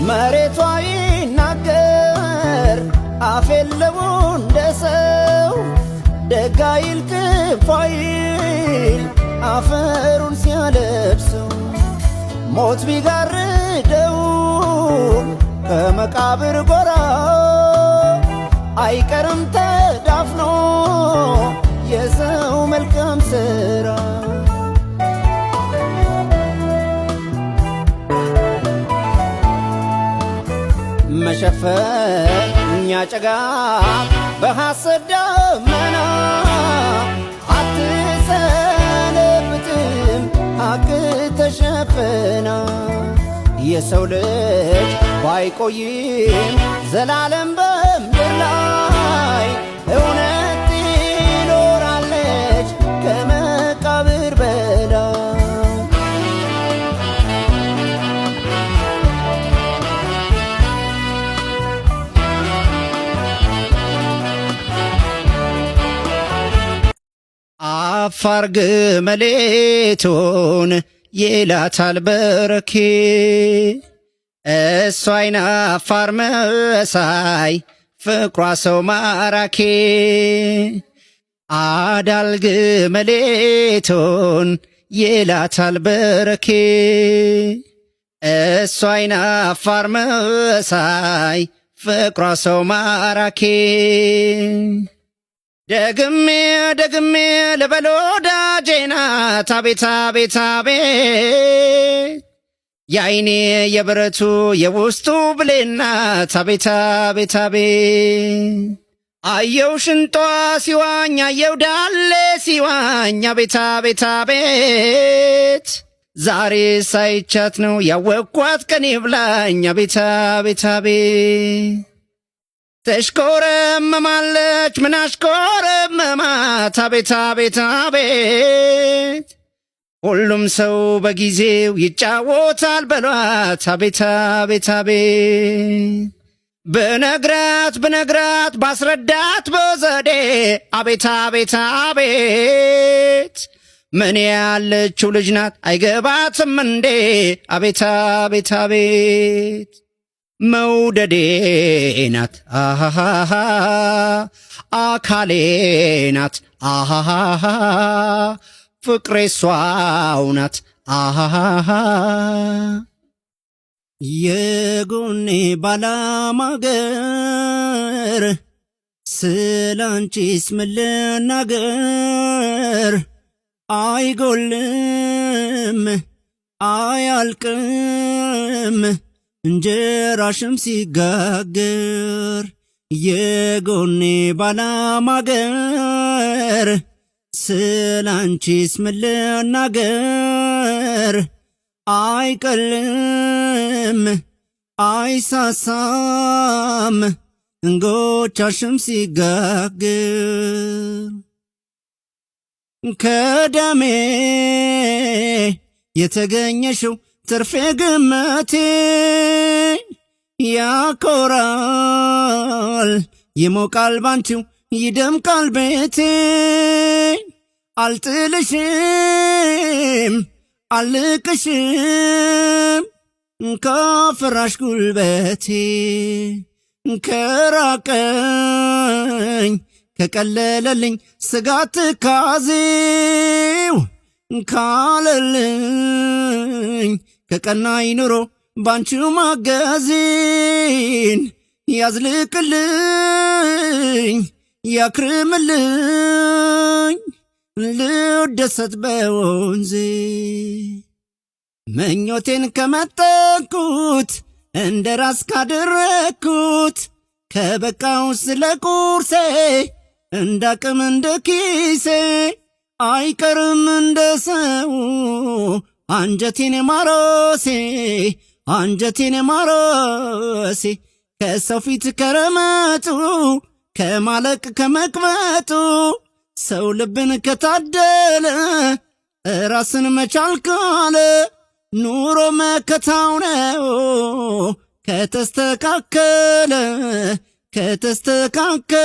መሬቷ ይናገር አፍ የለው እንደ ሰው ደግ አይል ክፉ አይል አፈሩን ሲያለብሰው ሞት ቢጋርደው ከመቃብር ጎራ አይቀርም ተዳፍኖ የሰው መልካም ሥራ። መሸፈኛ ጭጋግ በሐሰት ደመና አትሰነብትም ሐቅ ተሸፍና። የሰው ልጅ ባይቆይም ዘላለም በምድር ላይ እውነት ትኖራለች ከመቃብር በላይ። አፋር ግመሌቱን ይላታል በረኬ እሷ አይናፋር መሳይ ፍቅሯ ሰው ማራኬ። አዳል ግመሌቱን ይላታል በረኬ እሷ አይናፋር መሳይ ፍቅሯ ሰው ማራኬ። ደግሜ ደግሜ ልበል ወዳጄ ናት አቤት አቤት አቤት የአይኔ የብረቱ የውስጡ ብሌን ናት አቤት አቤት አቤት። አየው ሽንጧ ሲዋኝ አየው ዳሌ ሲዋኝ አቤት አቤት አቤት። ዛሬ ሳይቻት ነው ያወቅኳት ቀን ይብላኝ አቤት አቤት አቤት። ተሽኮረመማለች ምን አሽኮረመማት አቤት አቤት አቤት። ሁሉም ሰው በጊዜው ይጫወታል በሏት አቤት አቤት አቤት። ብነግራት ባስረዳት በዘዴ አቤት አቤት አቤት። ምን ያለችው ልጅ ናት አይገባትም እንዴ አቤት አቤት አቤት። መውደዴ ናት አሃሃ አካሌ ናት አሃሃ ፍቅሬ እሷው ናት አሃሃ። የጎኔ ባላማገር ስላንቺስ ምን ልናገር? አይጎልም አያልቅም እንጀራሽም ሲጋገር። የጎኔ ባላማገር ስላንቺስ ምን ልናገር? አይቀልም አይሳሳም እንጎቻሽም ሲጋገር። ከደሜ የተገኘሽው ትርፌ ግመቴ ያኮራል ይሞቃል ባንቺው ይደምቃል ቤቴ። አልጥልሽም አልቅሽም ከፍራሽ ጉልበቴ። ከራቀኝ ከቀለለልኝ ስጋት ካዜው ካለልኝ ከቀናይ ኑሮ ባንቺው ማገዜን ያዝልቅልኝ ያክርምልኝ ልደሰት በወንዜ። ምኞቴን ከመጠንኩት እንደ ራስ ካደረግኩት ከበቃው ስለ ቁርሴ እንዳቅም እንደ ኪሴ አይቀርም እንደ ሰው አንጀቴን ማሮሴ አንጀቴን ማሮሴ። ከሰው ፊት ከረመጡ ከማለቅ ከመቅበጡ ሰው ልብን ከታደለ ራስን መቻል ካለ ኑሮ መከታው ነው ከተስተካከለ ከተስተካከለ